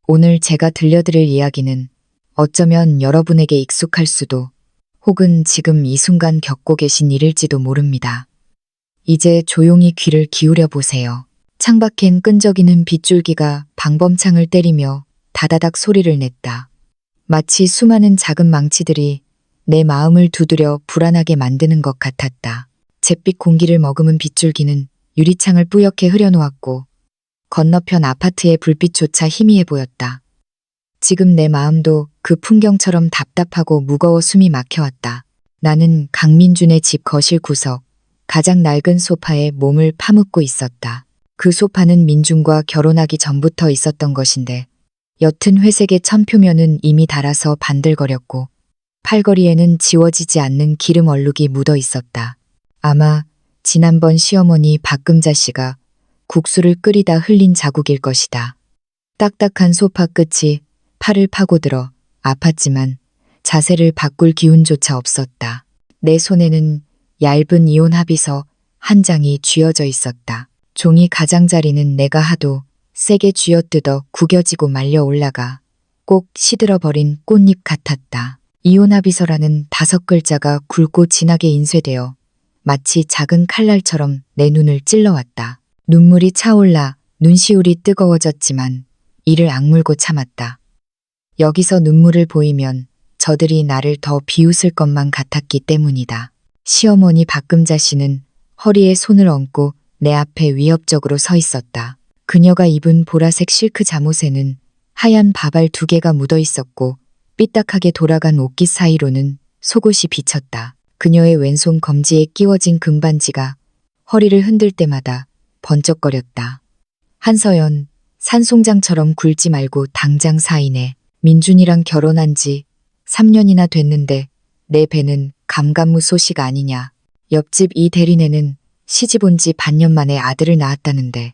오늘 제가 들려드릴 이야기는 어쩌면 여러분에게 익숙할 수도 혹은 지금 이 순간 겪고 계신 일일지도 모릅니다. 이제 조용히 귀를 기울여 보세요. 창밖엔 끈적이는 빗줄기가 방범창을 때리며 다다닥 소리를 냈다. 마치 수많은 작은 망치들이 내 마음을 두드려 불안하게 만드는 것 같았다. 잿빛 공기를 머금은 빗줄기는 유리창을 뿌옇게 흐려놓았고 건너편 아파트의 불빛조차 희미해 보였다. 지금 내 마음도 그 풍경처럼 답답하고 무거워 숨이 막혀왔다. 나는 강민준의 집 거실 구석, 가장 낡은 소파에 몸을 파묻고 있었다. 그 소파는 민준과 결혼하기 전부터 있었던 것인데 옅은 회색의 천표면은 이미 닳아서 반들거렸고 팔걸이에는 지워지지 않는 기름 얼룩이 묻어 있었다. 아마 지난번 시어머니 박금자 씨가 국수를 끓이다 흘린 자국일 것이다. 딱딱한 소파 끝이 팔을 파고들어 아팠지만 자세를 바꿀 기운조차 없었다. 내 손에는 얇은 이온 합의서 한 장이 쥐어져 있었다. 종이 가장자리는 내가 하도 세게 쥐어뜯어 구겨지고 말려 올라가 꼭 시들어버린 꽃잎 같았다. 이온 합의서라는 5글자가 굵고 진하게 인쇄되어 마치 작은 칼날처럼 내 눈을 찔러왔다. 눈물이 차올라 눈시울이 뜨거워졌지만 이를 악물고 참았다. 여기서 눈물을 보이면 저들이 나를 더 비웃을 것만 같았기 때문이다. 시어머니 박금자 씨는 허리에 손을 얹고 내 앞에 위협적으로 서 있었다. 그녀가 입은 보라색 실크 잠옷에는 하얀 바발 2개가 묻어 있었고 삐딱하게 돌아간 옷깃 사이로는 속옷이 비쳤다. 그녀의 왼손 검지에 끼워진 금반지가 허리를 흔들 때마다 번쩍거렸다. 한서연, 산송장처럼 굴지 말고 당장 사인해. 민준이랑 결혼한 지 3년이나 됐는데 내 배는 감감무소식 아니냐. 옆집 이 대리네는 시집 온 지 반년 만에 아들을 낳았다는데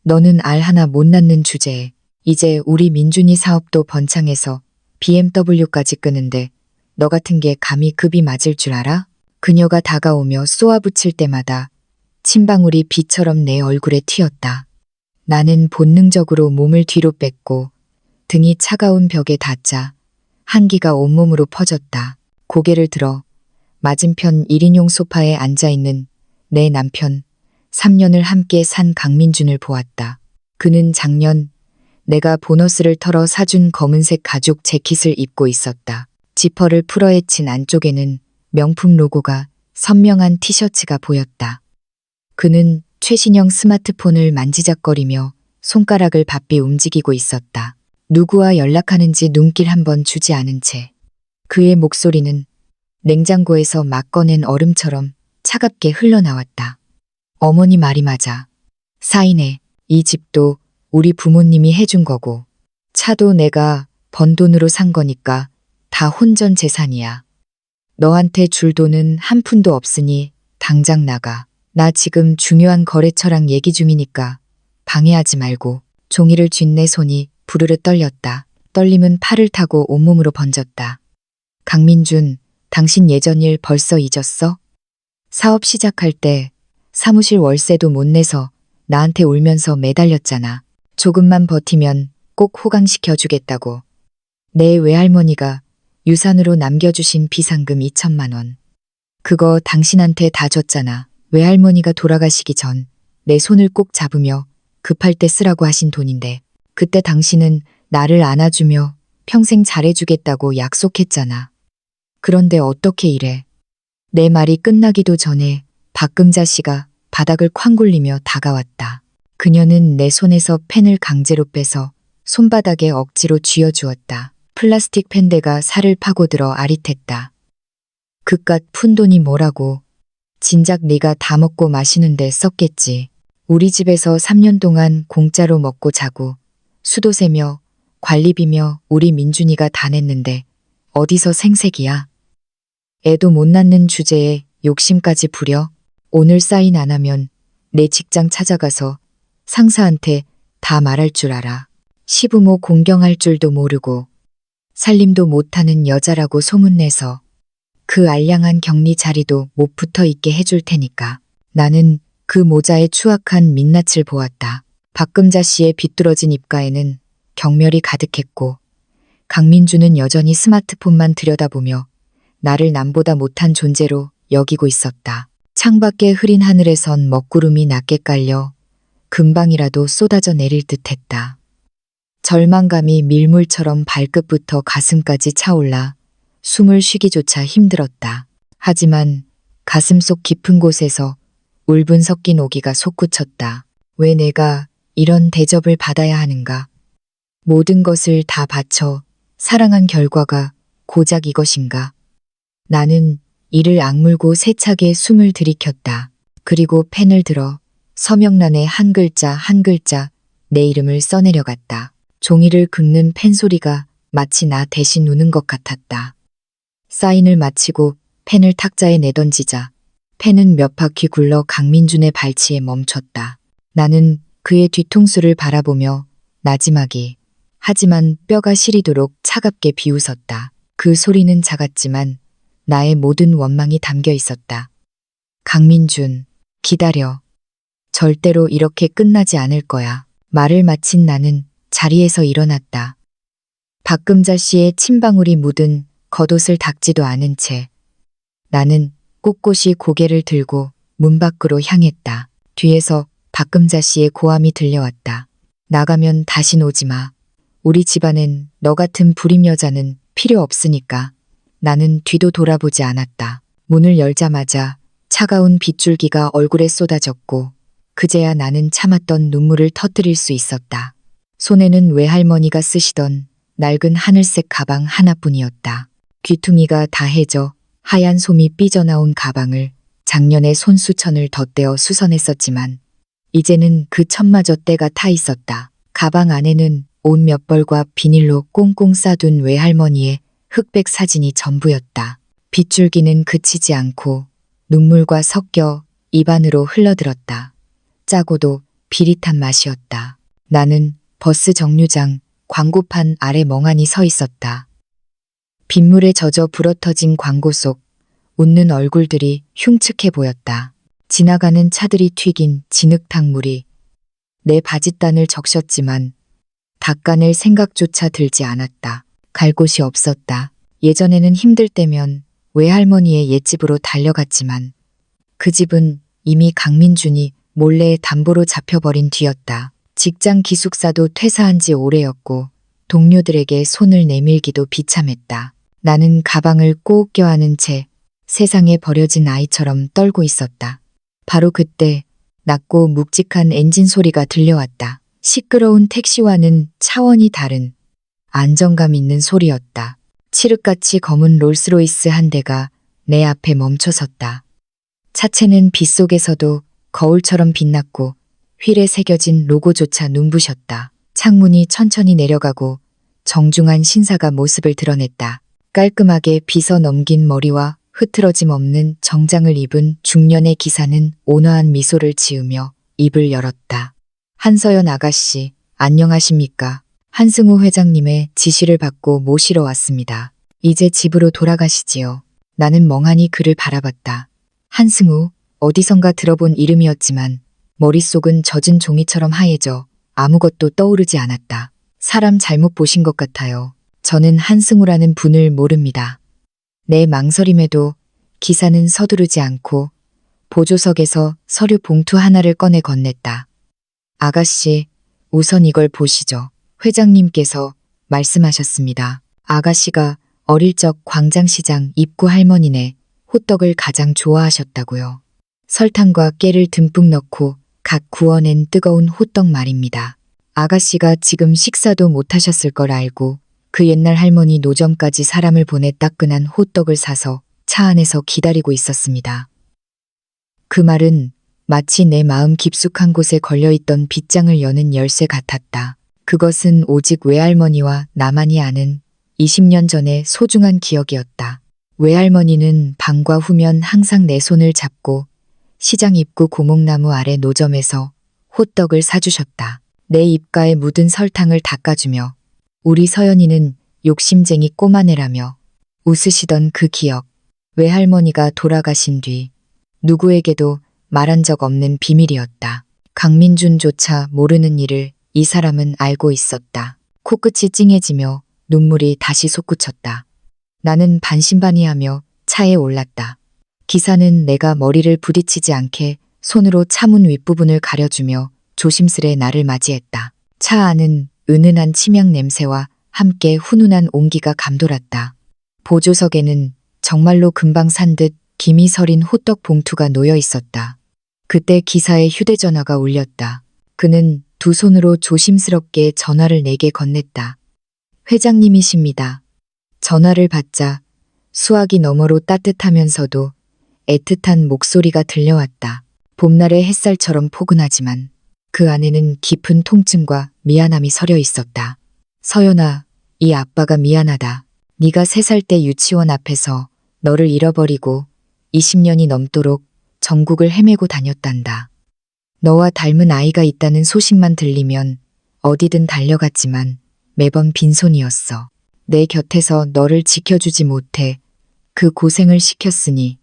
너는 알 하나 못 낳는 주제에 이제 우리 민준이 사업도 번창해서 BMW까지 끄는데 너 같은 게 감히 급이 맞을 줄 알아? 그녀가 다가오며 쏘아붙일 때마다 침방울이 비처럼 내 얼굴에 튀었다. 나는 본능적으로 몸을 뒤로 뺐고 등이 차가운 벽에 닿자 한기가 온몸으로 퍼졌다. 고개를 들어 맞은편 1인용 소파에 앉아있는 내 남편, 3년을 함께 산 강민준을 보았다. 그는 작년 내가 보너스를 털어 사준 검은색 가죽 재킷을 입고 있었다. 지퍼를 풀어헤친 안쪽에는 명품 로고가 선명한 티셔츠가 보였다. 그는 최신형 스마트폰을 만지작거리며 손가락을 바삐 움직이고 있었다. 누구와 연락하는지 눈길 한번 주지 않은 채 그의 목소리는 냉장고에서 막 꺼낸 얼음처럼 차갑게 흘러나왔다. 어머니 말이 맞아. 사인해. 이 집도 우리 부모님이 해준 거고 차도 내가 번 돈으로 산 거니까 다 혼전 재산이야. 너한테 줄 돈은 한 푼도 없으니 당장 나가. 나 지금 중요한 거래처랑 얘기 중이니까 방해하지 말고. 종이를 쥔 내 손이 부르르 떨렸다. 떨림은 팔을 타고 온몸으로 번졌다. 강민준, 당신 예전 일 벌써 잊었어? 사업 시작할 때 사무실 월세도 못 내서 나한테 울면서 매달렸잖아. 조금만 버티면 꼭 호강시켜주겠다고. 내 외할머니가 유산으로 남겨주신 비상금 2천만 원. 그거 당신한테 다 줬잖아. 외할머니가 돌아가시기 전 내 손을 꼭 잡으며 급할 때 쓰라고 하신 돈인데 그때 당신은 나를 안아주며 평생 잘해주겠다고 약속했잖아. 그런데 어떻게 이래. 내 말이 끝나기도 전에 박금자 씨가 바닥을 쾅 굴리며 다가왔다. 그녀는 내 손에서 펜을 강제로 빼서 손바닥에 억지로 쥐어주었다. 플라스틱 펜대가 살을 파고들어 아릿했다. 그깟 푼돈이 뭐라고. 진작 네가 다 먹고 마시는데 썼겠지. 우리 집에서 3년 동안 공짜로 먹고 자고 수도 세며 관리비며 우리 민준이가 다 냈는데 어디서 생색이야. 애도 못 낳는 주제에 욕심까지 부려. 오늘 사인 안 하면 내 직장 찾아가서 상사한테 다 말할 줄 알아. 시부모 공경할 줄도 모르고 살림도 못하는 여자라고 소문내서 그 알량한 격리 자리도 못 붙어 있게 해줄 테니까. 나는 그 모자의 추악한 민낯을 보았다. 박금자 씨의 비뚤어진 입가에는 경멸이 가득했고 강민주는 여전히 스마트폰만 들여다보며 나를 남보다 못한 존재로 여기고 있었다. 창밖의 흐린 하늘에선 먹구름이 낮게 깔려 금방이라도 쏟아져 내릴 듯했다. 절망감이 밀물처럼 발끝부터 가슴까지 차올라 숨을 쉬기조차 힘들었다. 하지만 가슴속 깊은 곳에서 울분 섞인 오기가 솟구쳤다. 왜 내가 이런 대접을 받아야 하는가? 모든 것을 다 바쳐 사랑한 결과가 고작 이것인가? 나는 이를 악물고 세차게 숨을 들이켰다. 그리고 펜을 들어 서명란에 한 글자 한 글자 내 이름을 써내려갔다. 종이를 긁는 펜 소리가 마치 나 대신 우는 것 같았다. 사인을 마치고 펜을 탁자에 내던지자 펜은 몇 바퀴 굴러 강민준의 발치에 멈췄다. 나는 그의 뒤통수를 바라보며 나지막이 하지만 뼈가 시리도록 차갑게 비웃었다. 그 소리는 작았지만 나의 모든 원망이 담겨 있었다. 강민준, 기다려. 절대로 이렇게 끝나지 않을 거야. 말을 마친 나는 자리에서 일어났다. 박금자 씨의 침방울이 묻은 겉옷을 닦지도 않은 채 나는 꼿꼿이 고개를 들고 문 밖으로 향했다. 뒤에서 박금자 씨의 고함이 들려왔다. 나가면 다신 오지 마. 우리 집안엔 너 같은 불임 여자는 필요 없으니까. 나는 뒤도 돌아보지 않았다. 문을 열자마자 차가운 빗줄기가 얼굴에 쏟아졌고 그제야 나는 참았던 눈물을 터뜨릴 수 있었다. 손에는 외할머니가 쓰시던 낡은 하늘색 가방 하나뿐이었다. 귀퉁이가 다해져 하얀 솜이 삐져나온 가방을 작년에 손수천을 덧대어 수선했었지만 이제는 그 천마저 때가 타 있었다. 가방 안에는 옷 몇 벌과 비닐로 꽁꽁 싸둔 외할머니의 흑백 사진이 전부였다. 빗줄기는 그치지 않고 눈물과 섞여 입안으로 흘러들었다. 짜고도 비릿한 맛이었다. 나는 버스 정류장 광고판 아래 멍하니 서 있었다. 빗물에 젖어 불어터진 광고 속 웃는 얼굴들이 흉측해 보였다. 지나가는 차들이 튀긴 진흙탕 물이 내 바짓단을 적셨지만 닦아낼 생각조차 들지 않았다. 갈 곳이 없었다. 예전에는 힘들 때면 외할머니의 옛집으로 달려갔지만 그 집은 이미 강민준이 몰래 담보로 잡혀버린 뒤였다. 직장 기숙사도 퇴사한 지 오래였고 동료들에게 손을 내밀기도 비참했다. 나는 가방을 꼭 껴안은 채 세상에 버려진 아이처럼 떨고 있었다. 바로 그때 낮고 묵직한 엔진 소리가 들려왔다. 시끄러운 택시와는 차원이 다른 안정감 있는 소리였다. 칠흑같이 검은 롤스로이스 한 대가 내 앞에 멈춰섰다. 차체는 빗속에서도 거울처럼 빛났고 휠에 새겨진 로고조차 눈부셨다. 창문이 천천히 내려가고 정중한 신사가 모습을 드러냈다. 깔끔하게 빗어 넘긴 머리와 흐트러짐 없는 정장을 입은 중년의 기사는 온화한 미소를 지으며 입을 열었다. 한서연 아가씨, 안녕하십니까? 한승우 회장님의 지시를 받고 모시러 왔습니다. 이제 집으로 돌아가시지요. 나는 멍하니 그를 바라봤다. 한승우, 어디선가 들어본 이름이었지만 머릿속은 젖은 종이처럼 하얘져 아무것도 떠오르지 않았다. 사람 잘못 보신 것 같아요. 저는 한승우라는 분을 모릅니다. 내 망설임에도 기사는 서두르지 않고 보조석에서 서류 봉투 하나를 꺼내 건넸다. 아가씨, 우선 이걸 보시죠. 회장님께서 말씀하셨습니다. 아가씨가 어릴 적 광장시장 입구 할머니네 호떡을 가장 좋아하셨다고요. 설탕과 깨를 듬뿍 넣고 갓 구워낸 뜨거운 호떡 말입니다. 아가씨가 지금 식사도 못하셨을 걸 알고 그 옛날 할머니 노점까지 사람을 보내 따끈한 호떡을 사서 차 안에서 기다리고 있었습니다. 그 말은 마치 내 마음 깊숙한 곳에 걸려있던 빗장을 여는 열쇠 같았다. 그것은 오직 외할머니와 나만이 아는 20년 전의 소중한 기억이었다. 외할머니는 방과 후면 항상 내 손을 잡고 시장 입구 고목나무 아래 노점에서 호떡을 사주셨다. 내 입가에 묻은 설탕을 닦아주며 우리 서연이는 욕심쟁이 꼬마네라며 웃으시던 그 기억. 외할머니가 돌아가신 뒤 누구에게도 말한 적 없는 비밀이었다. 강민준조차 모르는 일을 이 사람은 알고 있었다. 코끝이 찡해지며 눈물이 다시 솟구쳤다. 나는 반신반의하며 차에 올랐다. 기사는 내가 머리를 부딪히지 않게 손으로 차문 윗부분을 가려주며 조심스레 나를 맞이했다. 차 안은 은은한 침향 냄새와 함께 훈훈한 온기가 감돌았다. 보조석에는 정말로 금방 산 듯 김이 서린 호떡 봉투가 놓여 있었다. 그때 기사의 휴대전화가 울렸다. 그는 두 손으로 조심스럽게 전화를 내게 건넸다. 회장님이십니다. 전화를 받자 수화기 너머로 따뜻하면서도 애틋한 목소리가 들려왔다. 봄날의 햇살처럼 포근하지만 그 안에는 깊은 통증과 미안함이 서려 있었다. 서연아, 이 아빠가 미안하다. 네가 3살 때 유치원 앞에서 너를 잃어버리고 20년이 넘도록 전국을 헤매고 다녔단다. 너와 닮은 아이가 있다는 소식만 들리면 어디든 달려갔지만 매번 빈손이었어. 내 곁에서 너를 지켜주지 못해 그 고생을 시켰으니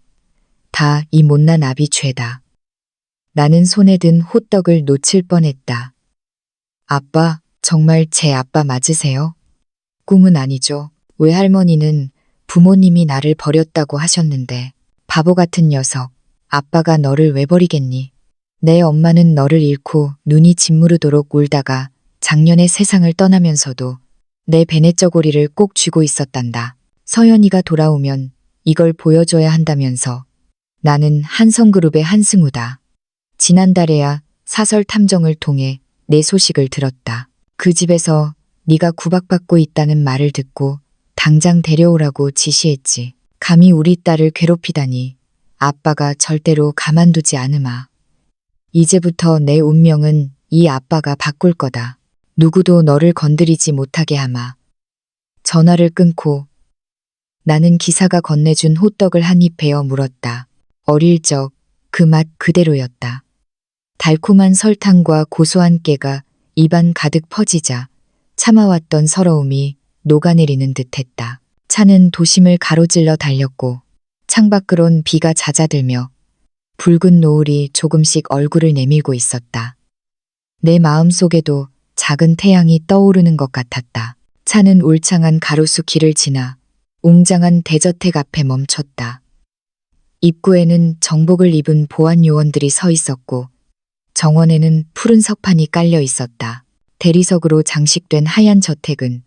다 이 못난 아비 죄다. 나는 손에 든 호떡을 놓칠 뻔했다. 아빠, 정말 제 아빠 맞으세요? 꿈은 아니죠. 외할머니는 부모님이 나를 버렸다고 하셨는데 바보 같은 녀석, 아빠가 너를 왜 버리겠니? 내 엄마는 너를 잃고 눈이 짓무르도록 울다가 작년에 세상을 떠나면서도 내 베네쩌고리를 꼭 쥐고 있었단다. 서연이가 돌아오면 이걸 보여줘야 한다면서. 나는 한성그룹의 한승우다. 지난달에야 사설 탐정을 통해 내 소식을 들었다. 그 집에서 네가 구박받고 있다는 말을 듣고 당장 데려오라고 지시했지. 감히 우리 딸을 괴롭히다니 아빠가 절대로 가만두지 않으마. 이제부터 내 운명은 이 아빠가 바꿀 거다. 누구도 너를 건드리지 못하게 하마. 전화를 끊고 나는 기사가 건네준 호떡을 한 입 베어 물었다. 어릴 적 그 맛 그대로였다. 달콤한 설탕과 고소한 깨가 입안 가득 퍼지자 참아왔던 서러움이 녹아내리는 듯했다. 차는 도심을 가로질러 달렸고 창밖으론 비가 잦아들며 붉은 노을이 조금씩 얼굴을 내밀고 있었다. 내 마음속에도 작은 태양이 떠오르는 것 같았다. 차는 울창한 가로수 길을 지나 웅장한 대저택 앞에 멈췄다. 입구에는 정복을 입은 보안 요원들이 서 있었고 정원에는 푸른 석판이 깔려 있었다. 대리석으로 장식된 하얀 저택은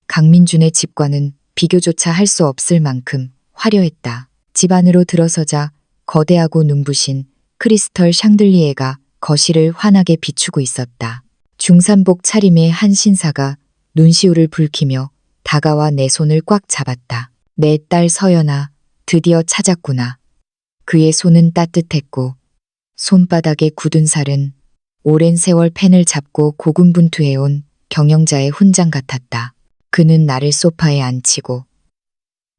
강민준의 집과는 비교조차 할 수 없을 만큼 화려했다. 집 안으로 들어서자 거대하고 눈부신 크리스털 샹들리에가 거실을 환하게 비추고 있었다. 중산복 차림의 한 신사가 눈시울을 붉히며 다가와 내 손을 꽉 잡았다. 내 딸 서연아, 드디어 찾았구나. 그의 손은 따뜻했고 손바닥에 굳은 살은 오랜 세월 펜을 잡고 고군분투해온 경영자의 훈장 같았다. 그는 나를 소파에 앉히고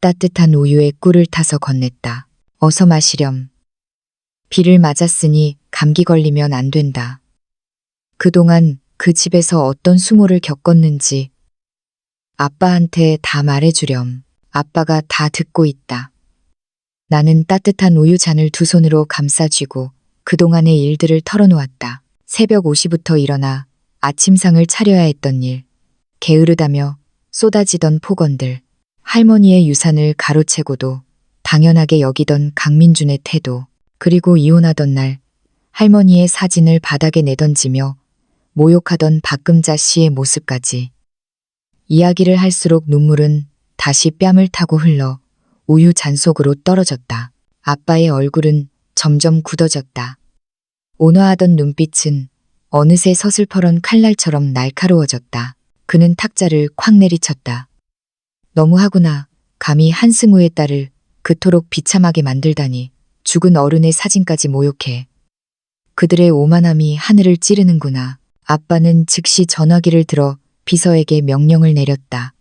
따뜻한 우유에 꿀을 타서 건넸다. 어서 마시렴. 비를 맞았으니 감기 걸리면 안 된다. 그동안 그 집에서 어떤 수모를 겪었는지 아빠한테 다 말해주렴. 아빠가 다 듣고 있다. 나는 따뜻한 우유 잔을 두 손으로 감싸쥐고 그동안의 일들을 털어놓았다. 새벽 5시부터 일어나 아침상을 차려야 했던 일, 게으르다며 쏟아지던 폭언들, 할머니의 유산을 가로채고도 당연하게 여기던 강민준의 태도, 그리고 이혼하던 날 할머니의 사진을 바닥에 내던지며 모욕하던 박금자 씨의 모습까지. 이야기를 할수록 눈물은 다시 뺨을 타고 흘러 우유 잔 속으로 떨어졌다. 아빠의 얼굴은 점점 굳어졌다. 온화하던 눈빛은 어느새 서슬퍼런 칼날처럼 날카로워졌다. 그는 탁자를 콱 내리쳤다. 너무하구나. 감히 한승우의 딸을 그토록 비참하게 만들다니. 죽은 어른의 사진까지 모욕해. 그들의 오만함이 하늘을 찌르는구나. 아빠는 즉시 전화기를 들어 비서에게 명령을 내렸다.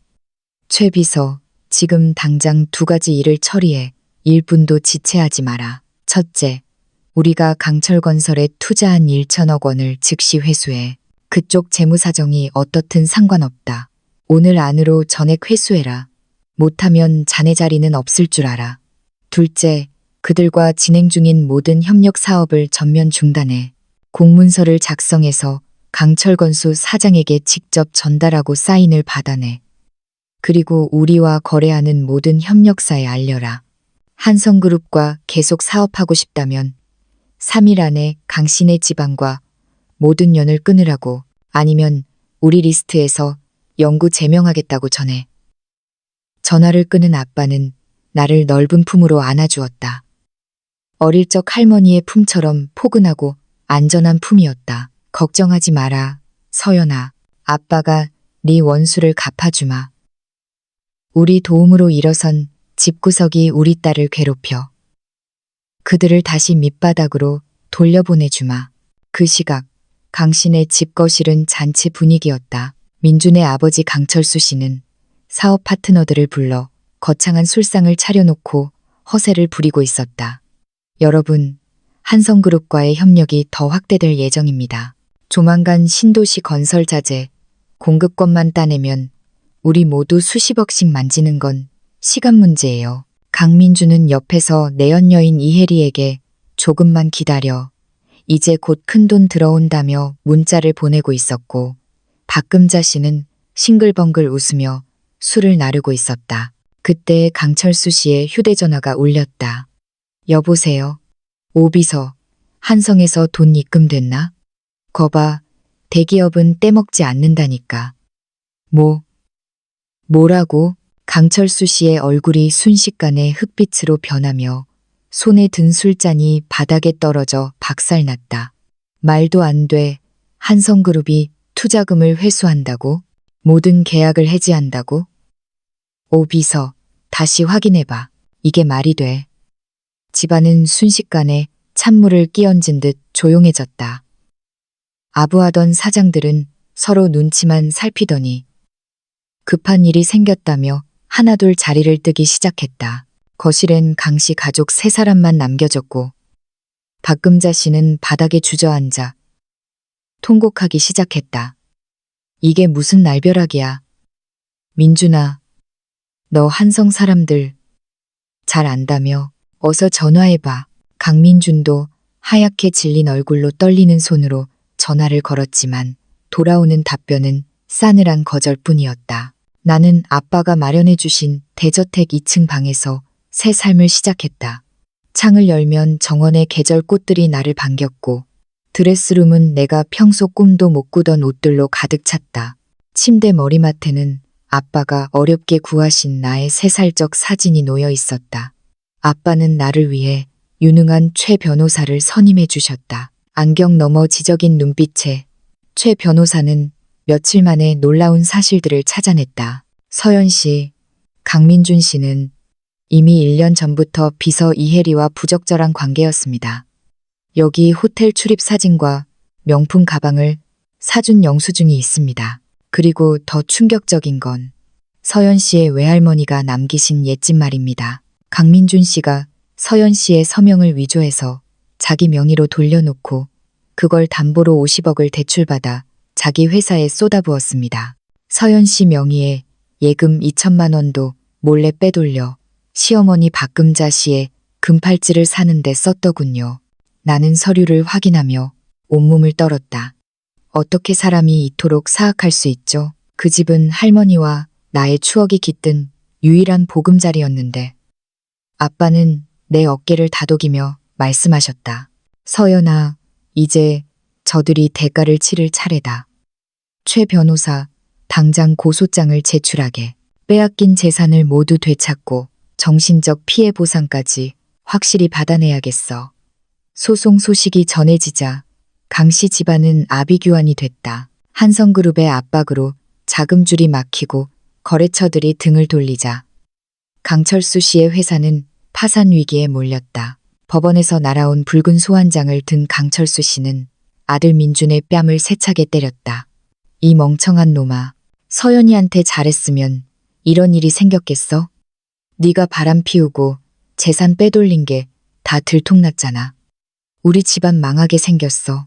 최 비서, 지금 당장 2가지 일을 처리해. 일분도 지체하지 마라. 첫째, 우리가 강철건설에 투자한 1천억 원을 즉시 회수해. 그쪽 재무사정이 어떻든 상관없다. 오늘 안으로 전액 회수해라. 못하면 자네 자리는 없을 줄 알아. 둘째, 그들과 진행 중인 모든 협력 사업을 전면 중단해. 공문서를 작성해서 강철건수 사장에게 직접 전달하고 사인을 받아내. 그리고 우리와 거래하는 모든 협력사에 알려라. 한성그룹과 계속 사업하고 싶다면 3일 안에 강신의 지방과 모든 연을 끊으라고, 아니면 우리 리스트에서 영구 제명하겠다고 전해. 전화를 끊은 아빠는 나를 넓은 품으로 안아주었다. 어릴 적 할머니의 품처럼 포근하고 안전한 품이었다. 걱정하지 마라, 서연아. 아빠가 네 원수를 갚아주마. 우리 도움으로 일어선 집구석이 우리 딸을 괴롭혀. 그들을 다시 밑바닥으로 돌려보내주마. 그 시각 강신의 집 거실은 잔치 분위기였다. 민준의 아버지 강철수 씨는 사업 파트너들을 불러 거창한 술상을 차려놓고 허세를 부리고 있었다. 여러분, 한성그룹과의 협력이 더 확대될 예정입니다. 조만간 신도시 건설 자재, 공급권만 따내면 우리 모두 수십억씩 만지는 건 시간 문제예요. 강민주는 옆에서 내연녀인 이혜리에게 조금만 기다려. 이제 곧 큰돈 들어온다며 문자를 보내고 있었고, 박금자 씨는 싱글벙글 웃으며 술을 나르고 있었다. 그때 강철수 씨의 휴대전화가 울렸다. 여보세요. 오비서, 한성에서 돈 입금됐나? 거봐, 대기업은 떼먹지 않는다니까. 뭐라고? 강철수 씨의 얼굴이 순식간에 흑빛으로 변하며 손에 든 술잔이 바닥에 떨어져 박살났다. 말도 안 돼. 한성그룹이 투자금을 회수한다고? 모든 계약을 해지한다고? 오비서, 다시 확인해봐. 이게 말이 돼. 집안은 순식간에 찬물을 끼얹은 듯 조용해졌다. 아부하던 사장들은 서로 눈치만 살피더니 급한 일이 생겼다며 하나둘 자리를 뜨기 시작했다. 거실엔 강씨 가족 3사람만 남겨졌고 박금자 씨는 바닥에 주저앉아 통곡하기 시작했다. 이게 무슨 날벼락이야. 민준아, 너 한성 사람들 잘 안다며? 어서 전화해봐. 강민준도 하얗게 질린 얼굴로 떨리는 손으로 전화를 걸었지만 돌아오는 답변은 싸늘한 거절뿐이었다. 나는 아빠가 마련해주신 대저택 2층 방에서 새 삶을 시작했다. 창을 열면 정원의 계절 꽃들이 나를 반겼고 드레스룸은 내가 평소 꿈도 못 꾸던 옷들로 가득 찼다. 침대 머리맡에는 아빠가 어렵게 구하신 나의 3살적 사진이 놓여 있었다. 아빠는 나를 위해 유능한 최 변호사를 선임해 주셨다. 안경 너머 지적인 눈빛에 최 변호사는 며칠 만에 놀라운 사실들을 찾아냈다. 서연 씨, 강민준 씨는 이미 1년 전부터 비서 이혜리와 부적절한 관계였습니다. 여기 호텔 출입 사진과 명품 가방을 사준 영수증이 있습니다. 그리고 더 충격적인 건 서연 씨의 외할머니가 남기신 옛집 말입니다. 강민준 씨가 서연 씨의 서명을 위조해서 자기 명의로 돌려놓고 그걸 담보로 50억을 대출받아 자기 회사에 쏟아부었습니다. 서연 씨 명의의 예금 2천만 원도 몰래 빼돌려 시어머니 박금자 씨의 금팔찌를 사는데 썼더군요. 나는 서류를 확인하며 온몸을 떨었다. 어떻게 사람이 이토록 사악할 수 있죠? 그 집은 할머니와 나의 추억이 깃든 유일한 보금자리였는데 아빠는 내 어깨를 다독이며 말씀하셨다. 서연아, 이제 저들이 대가를 치를 차례다. 최 변호사, 당장 고소장을 제출하게. 빼앗긴 재산을 모두 되찾고 정신적 피해 보상까지 확실히 받아내야겠어. 소송 소식이 전해지자 강씨 집안은 아비규환이 됐다. 한성그룹의 압박으로 자금줄이 막히고 거래처들이 등을 돌리자 강철수 씨의 회사는 파산 위기에 몰렸다. 법원에서 날아온 붉은 소환장을 든 강철수 씨는 아들 민준의 뺨을 세차게 때렸다. 이 멍청한 놈아, 서연이한테 잘했으면 이런 일이 생겼겠어? 네가 바람 피우고 재산 빼돌린 게 다 들통났잖아. 우리 집안 망하게 생겼어.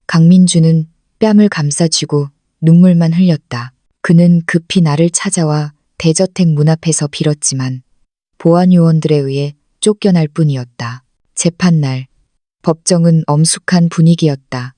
강민주는 뺨을 감싸쥐고 눈물만 흘렸다. 그는 급히 나를 찾아와 대저택 문 앞에서 빌었지만 보안요원들에 의해 쫓겨날 뿐이었다. 재판날, 법정은 엄숙한 분위기였다.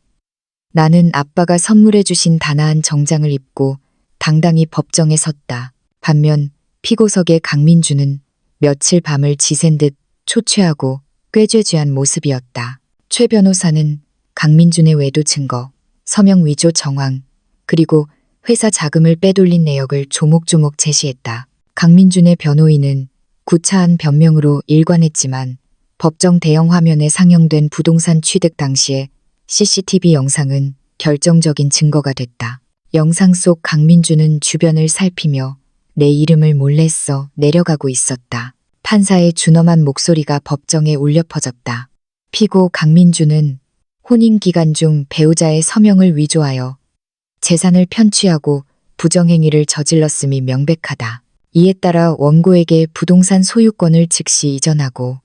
나는 아빠가 선물해 주신 단아한 정장을 입고 당당히 법정에 섰다. 반면 피고석의 강민주는 며칠 밤을 지샌 듯 초췌하고 꾀죄죄한 모습이었다. 최 변호사는 강민준의 외도 증거, 서명 위조 정황, 그리고 회사 자금을 빼돌린 내역을 조목조목 제시했다. 강민준의 변호인은 구차한 변명으로 일관했지만 법정 대형 화면에 상영된 부동산 취득 당시의 CCTV 영상은 결정적인 증거가 됐다. 영상 속 강민준은 주변을 살피며 내 이름을 몰래 써 내려가고 있었다. 판사의 준엄한 목소리가 법정에 울려 퍼졌다. 피고 강민준은 혼인 기간 중 배우자의 서명을 위조하여 재산을 편취하고 부정행위를 저질렀음이 명백하다. 이에 따라 원고에게 부동산 소유권을 즉시 이전하고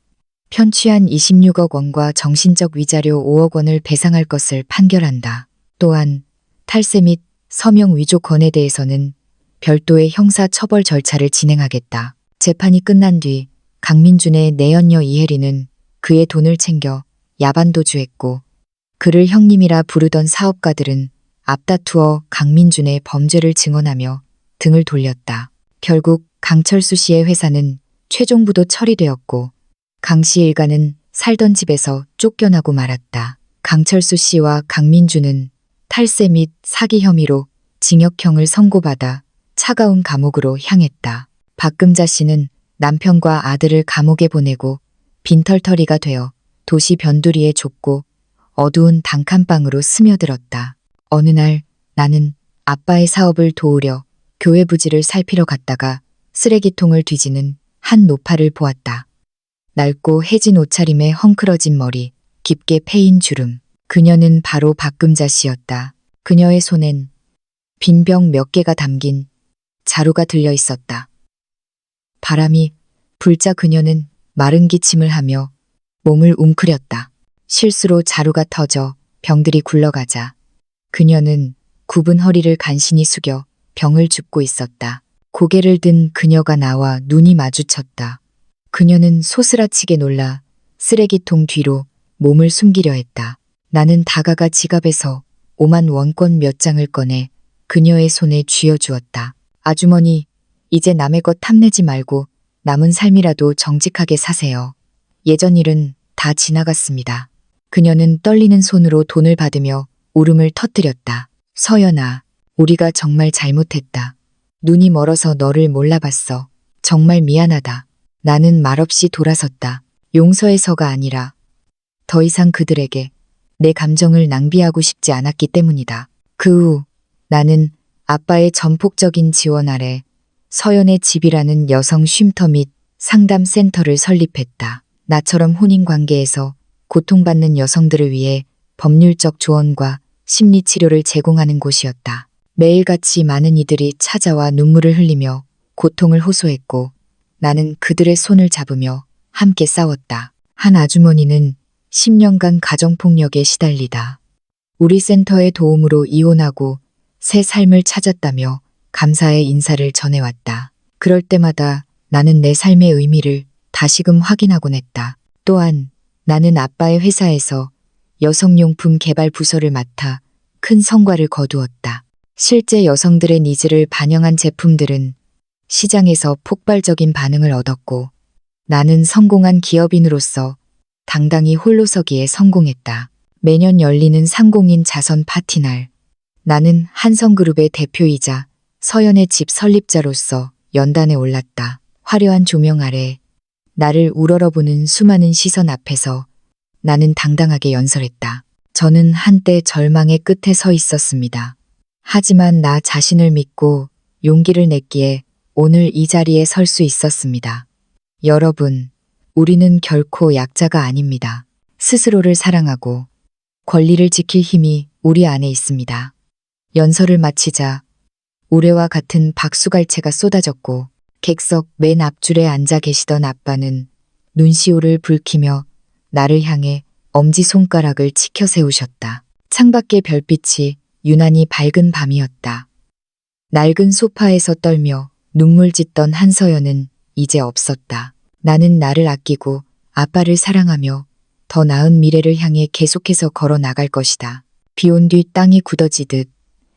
편취한 26억 원과 정신적 위자료 5억 원을 배상할 것을 판결한다. 또한 탈세 및 서명 위조 건에 대해서는 별도의 형사 처벌 절차를 진행하겠다. 재판이 끝난 뒤 강민준의 내연녀 이혜리는 그의 돈을 챙겨 야반도주했고 그를 형님이라 부르던 사업가들은 앞다투어 강민준의 범죄를 증언하며 등을 돌렸다. 결국 강철수 씨의 회사는 최종 부도 처리되었고 강 씨 일가는 살던 집에서 쫓겨나고 말았다. 강철수 씨와 강민준은 탈세 및 사기 혐의로 징역형을 선고받아 차가운 감옥으로 향했다. 박금자 씨는 남편과 아들을 감옥에 보내고 빈털터리가 되어 도시 변두리에 좁고 어두운 단칸방으로 스며들었다. 어느 날 나는 아빠의 사업을 도우려 교회 부지를 살피러 갔다가 쓰레기통을 뒤지는 한 노파를 보았다. 낡고 해진 옷차림에 헝클어진 머리, 깊게 패인 주름. 그녀는 바로 박금자 씨였다. 그녀의 손엔 빈병 몇 개가 담긴 자루가 들려 있었다. 바람이 불자 그녀는 마른 기침을 하며 몸을 웅크렸다. 실수로 자루가 터져 병들이 굴러가자 그녀는 굽은 허리를 간신히 숙여 병을 줍고 있었다. 고개를 든 그녀가 나와 눈이 마주쳤다. 그녀는 소스라치게 놀라 쓰레기통 뒤로 몸을 숨기려 했다. 나는 다가가 지갑에서 5만 원권 몇 장을 꺼내 그녀의 손에 쥐어주었다. 아주머니, 이제 남의 것 탐내지 말고 남은 삶이라도 정직하게 사세요. 예전 일은 다 지나갔습니다. 그녀는 떨리는 손으로 돈을 받으며 울음을 터뜨렸다. 서연아, 우리가 정말 잘못했다. 눈이 멀어서 너를 몰라봤어. 정말 미안하다. 나는 말없이 돌아섰다. 용서해서가 아니라 더 이상 그들에게 내 감정을 낭비하고 싶지 않았기 때문이다. 그 후 나는 아빠의 전폭적인 지원 아래 서연의 집이라는 여성 쉼터 및 상담 센터를 설립했다. 나처럼 혼인관계에서 고통받는 여성들을 위해 법률적 조언과 심리치료를 제공하는 곳이었다. 매일같이 많은 이들이 찾아와 눈물을 흘리며 고통을 호소했고 나는 그들의 손을 잡으며 함께 싸웠다. 한 아주머니는 10년간 가정폭력에 시달리다 우리 센터의 도움으로 이혼하고 새 삶을 찾았다며 감사의 인사를 전해왔다. 그럴 때마다 나는 내 삶의 의미를 다시금 확인하곤 했다. 또한 나는 아빠의 회사에서 여성용품 개발 부서를 맡아 큰 성과를 거두었다. 실제 여성들의 니즈를 반영한 제품들은 시장에서 폭발적인 반응을 얻었고 나는 성공한 기업인으로서 당당히 홀로 서기에 성공했다. 매년 열리는 상공인 자선 파티날 나는 한성그룹의 대표이자 서연의 집 설립자로서 연단에 올랐다. 화려한 조명 아래 나를 우러러보는 수많은 시선 앞에서 나는 당당하게 연설했다. 저는 한때 절망의 끝에 서 있었습니다. 하지만 나 자신을 믿고 용기를 냈기에 오늘 이 자리에 설 수 있었습니다. 여러분, 우리는 결코 약자가 아닙니다. 스스로를 사랑하고 권리를 지킬 힘이 우리 안에 있습니다. 연설을 마치자 우레와 같은 박수갈채가 쏟아졌고 객석 맨 앞줄에 앉아 계시던 아빠는 눈시울을 붉히며 나를 향해 엄지손가락을 치켜 세우셨다. 창밖의 별빛이 유난히 밝은 밤이었다. 낡은 소파에서 떨며 눈물 짓던 한서연은 이제 없었다. 나는 나를 아끼고 아빠를 사랑하며 더 나은 미래를 향해 계속해서 걸어 나갈 것이다. 비 온 뒤 땅이 굳어지듯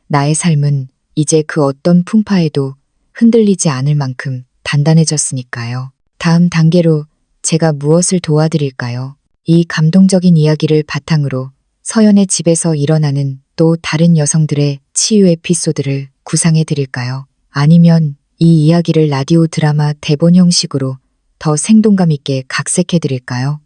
나의 삶은 이제 그 어떤 풍파에도 흔들리지 않을 만큼 단단해졌으니까요. 다음 단계로 제가 무엇을 도와드릴까요? 이 감동적인 이야기를 바탕으로 서연의 집에서 일어나는 또 다른 여성들의 치유 에피소드를 구상해 드릴까요? 아니면 이 이야기를 라디오 드라마 대본 형식으로 더 생동감 있게 각색해 드릴까요?